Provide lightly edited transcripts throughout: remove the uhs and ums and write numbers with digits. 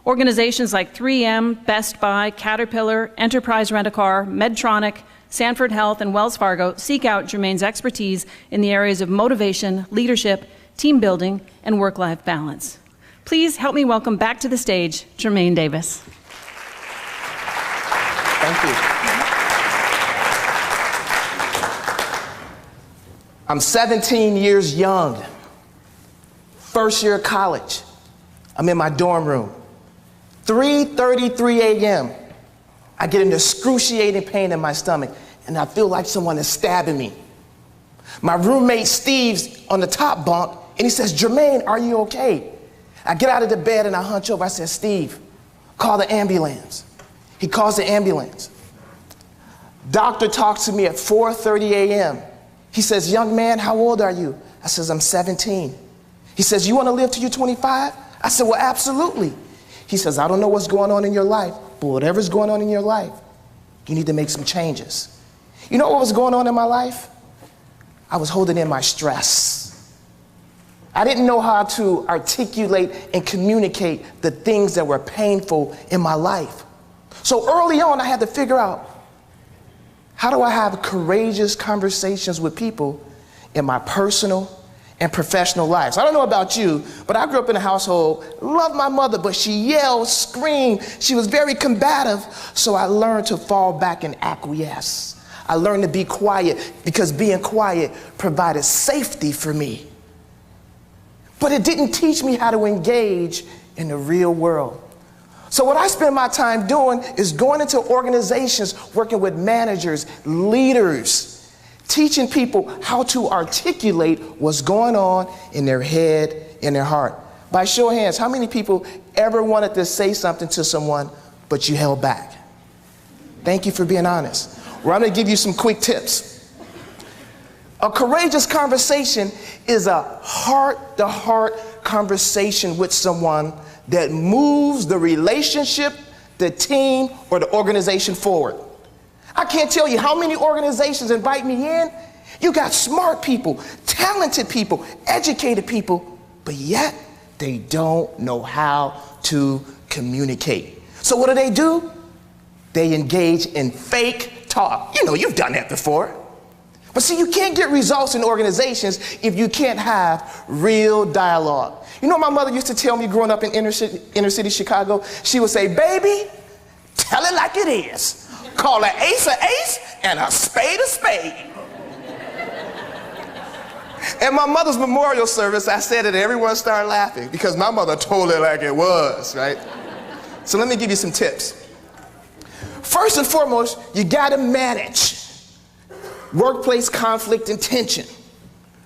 Organizations like 3M, Best Buy, Caterpillar, Enterprise Rent-A-Car, Medtronic, Sanford Health, and Wells Fargo seek out Jermaine's expertise in the areas of motivation, leadership, team building, and work-life balance. Please help me welcome back to the stage, Jermaine Davis. Thank you. I'm 17 years young, first year of college. I'm in my dorm room. 3:33 a.m. I get an excruciating pain in my stomach, and I feel like someone is stabbing me. My roommate Steve's on the top bunk, and he says, "Jermaine, are you okay?" I get out of the bed and I hunch over. I said, "Steve, call the ambulance." He calls the ambulance. Doctor talks to me at 4:30 a.m. He says, "Young man, how old are you?" I says, "I'm 17. He says, "You want to live till you're 25? I said, "Well, absolutely." He says, "I don't know what's going on in your life, but whatever's going on in your life, you need to make some changes." You know what was going on in my life? I was holding in my stress. I didn't know how to articulate and communicate the things that were painful in my life. So early on, I had to figure out, how do I have courageous conversations with people in my personal and professional lives? I don't know about you, but I grew up in a household, loved my mother, but she yelled, screamed. She was very combative, so I learned to fall back and acquiesce. I learned to be quiet because being quiet provided safety for me. But it didn't teach me how to engage in the real world. So what I spend my time doing is going into organizations, working with managers, leaders, teaching people how to articulate what's going on in their head, in their heart. By show of hands, how many people ever wanted to say something to someone, but you held back? Thank you for being honest. Well, I'm going to give you some quick tips. A courageous conversation is a heart-to-heart conversation with someone that moves the relationship, the team, or the organization forward. I can't tell you how many organizations invite me in. You got smart people, talented people, educated people, but yet they don't know how to communicate. So what do? They engage in fake talk. You know, you've done that before. But see, you can't get results in organizations if you can't have real dialogue. You know, my mother used to tell me growing up in inner city Chicago, she would say, "Baby, tell it like it is. Call an ace and a spade a spade." At my mother's memorial service, I said it and everyone started laughing because my mother told it like it was, right? So let me give you some tips. First and foremost, you gotta manage workplace conflict and tension.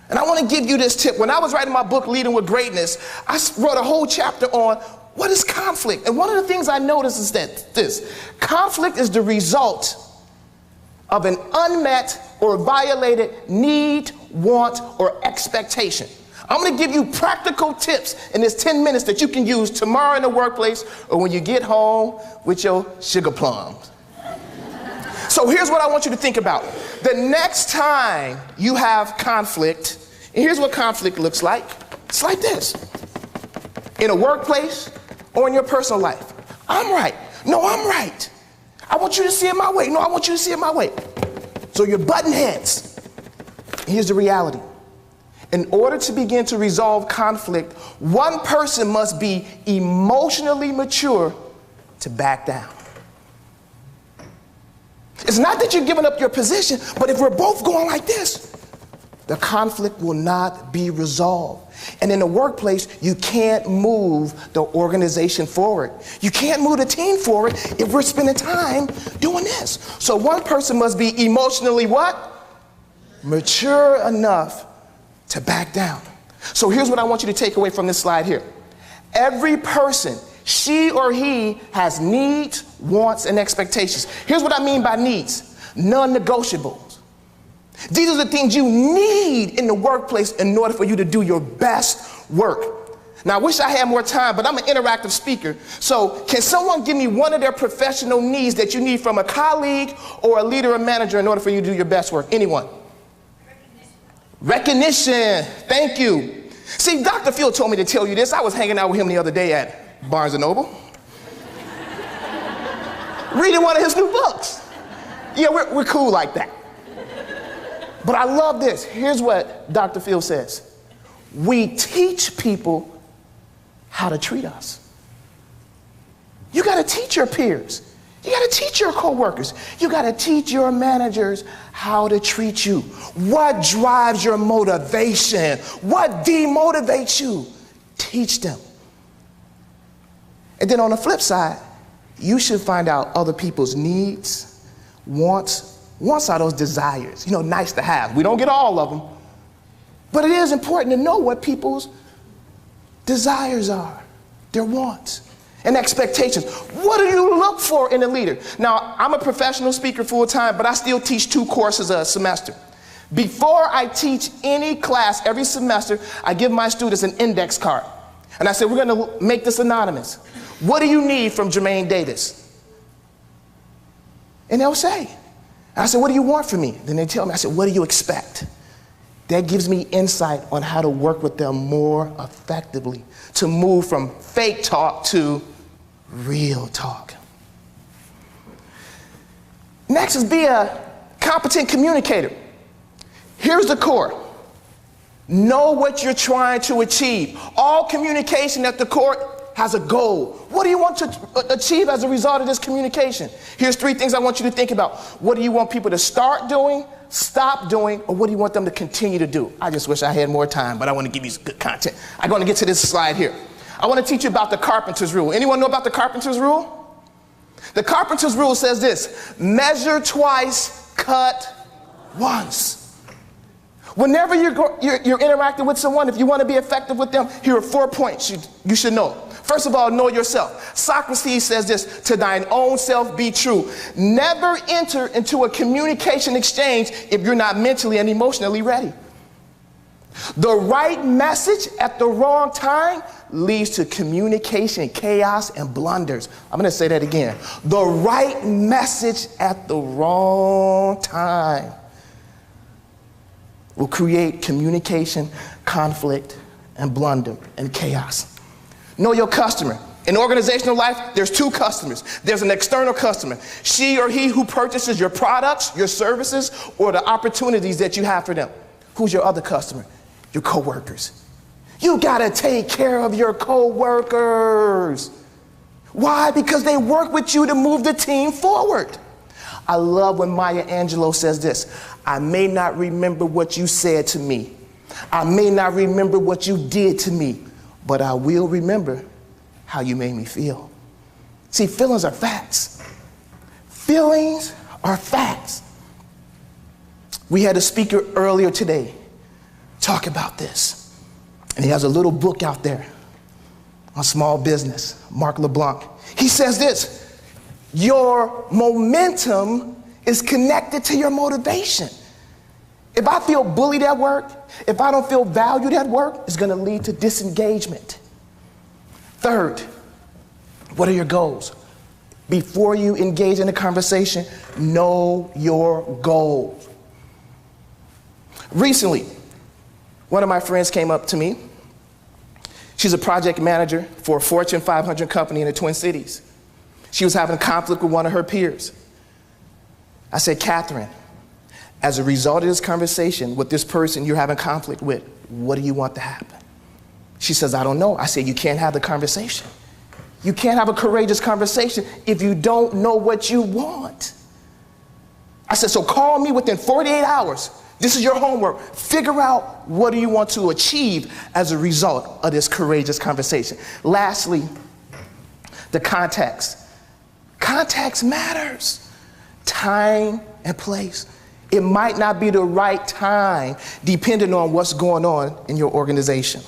And I want to give you this tip. When I was writing my book, Leading with Greatness, I wrote a whole chapter on what is conflict. And one of the things I noticed is that conflict is the result of an unmet or violated need, want, or expectation. I'm going to give you practical tips in this 10 minutes that you can use tomorrow in the workplace or when you get home with your sugar plums. So here's what I want you to think about. The next time you have conflict, and here's what conflict looks like. It's like this. In a workplace or in your personal life. I'm right. No, I'm right. I want you to see it my way. No, I want you to see it my way. So you're butting heads. Here's the reality. In order to begin to resolve conflict, one person must be emotionally mature to back down. It's not that you're giving up your position, but if we're both going like this, the conflict will not be resolved. And in the workplace, you can't move the organization forward. You can't move the team forward if we're spending time doing this. So one person must be emotionally what? Mature enough to back down. So here's what I want you to take away from this slide here. Every person, she or he, has needs, wants, and expectations. Here's what I mean by needs. Non-negotiables. These are the things you need in the workplace in order for you to do your best work. Now, I wish I had more time, but I'm an interactive speaker. So can someone give me one of their professional needs that you need from a colleague or a leader or manager in order for you to do your best work? Anyone? Recognition. Thank you. See, Dr. Phil told me to tell you this. I was hanging out with him the other day at Barnes & Noble. reading one of his new books. Yeah, we're cool like that. But I love this. Here's what Dr. Phil says. We teach people how to treat us. You got to teach your peers. You got to teach your coworkers. You got to teach your managers how to treat you. What drives your motivation? What demotivates you? Teach them. And then on the flip side, you should find out other people's needs, wants. Wants are those desires, nice to have. We don't get all of them. But it is important to know what people's desires are, their wants and expectations. What do you look for in a leader? Now, I'm a professional speaker full time, but I still teach 2 courses a semester. Before I teach any class every semester, I give my students an index card. And I say, we're going to make this anonymous. What do you need from Jermaine Davis? And they'll say. And I said, what do you want from me? Then they tell me. I said, what do you expect? That gives me insight on how to work with them more effectively, to move from fake talk to real talk. Next is be a competent communicator. Here's the core. Know what you're trying to achieve. All communication at the core has a goal. What do you want to achieve as a result of this communication? Here's 3 things I want you to think about. What do you want people to start doing, stop doing, or what do you want them to continue to do? I just wish I had more time, but I want to give you good content. I'm going to get to this slide here. I want to teach you about the carpenter's rule. Anyone know about the carpenter's rule? The carpenter's rule says this: measure twice, cut once. Whenever you're interacting with someone, if you want to be effective with them, here are 4 points you should know. First of all, know yourself. Socrates says this: to thine own self be true. Never enter into a communication exchange if you're not mentally and emotionally ready. The right message at the wrong time leads to communication chaos and blunders. I'm going to say that again. The right message at the wrong time will create communication, conflict, and blunder and chaos. Know your customer. In organizational life, there's 2 customers. There's an external customer, she or he who purchases your products, your services, or the opportunities that you have for them. Who's your other customer? Your coworkers. You gotta take care of your coworkers. Why? Because they work with you to move the team forward. I love when Maya Angelou says this: I may not remember what you said to me. I may not remember what you did to me, but I will remember how you made me feel. See, feelings are facts. Feelings are facts. We had a speaker earlier today talk about this. And he has a little book out there on small business, Mark LeBlanc. He says this: your momentum is connected to your motivation. If I feel bullied at work, if I don't feel valued at work, it's going to lead to disengagement. Third, what are your goals? Before you engage in a conversation, know your goals. Recently, one of my friends came up to me. She's a project manager for a Fortune 500 company in the Twin Cities. She was having a conflict with one of her peers. I said, Catherine, as a result of this conversation with this person you're having conflict with, what do you want to happen? She says, I don't know. I said, you can't have the conversation. You can't have a courageous conversation if you don't know what you want. I said, so call me within 48 hours. This is your homework. Figure out what do you want to achieve as a result of this courageous conversation. Lastly, the context. Context matters. Time and place. It might not be the right time depending on what's going on in your organization.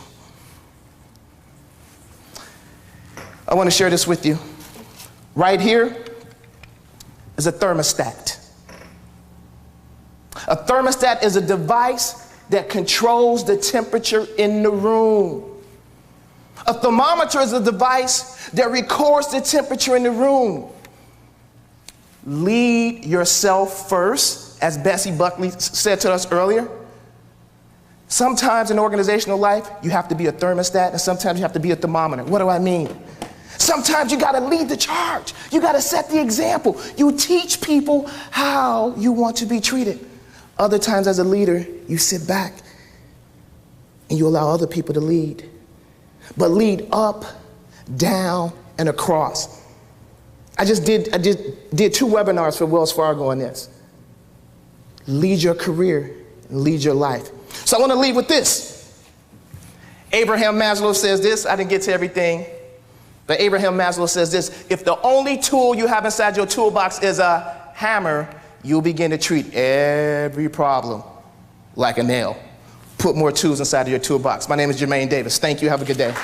I want to share this with you. Right here is a thermostat. A thermostat is a device that controls the temperature in the room. A thermometer is a device that records the temperature in the room. Lead yourself first, as Bessie Buckley said to us earlier. Sometimes in organizational life, you have to be a thermostat, and sometimes you have to be a thermometer. What do I mean? Sometimes you gotta lead the charge. You gotta set the example. You teach people how you want to be treated. Other times as a leader, you sit back and you allow other people to lead. But lead up, down, and across. I just did 2 webinars for Wells Fargo on this. Lead your career and lead your life. So I want to leave with this. Abraham Maslow says this. I didn't get to everything, but Abraham Maslow says this. If the only tool you have inside your toolbox is a hammer, you'll begin to treat every problem like a nail. Put more tools inside of your toolbox. My name is Jermaine Davis. Thank you. Have a good day.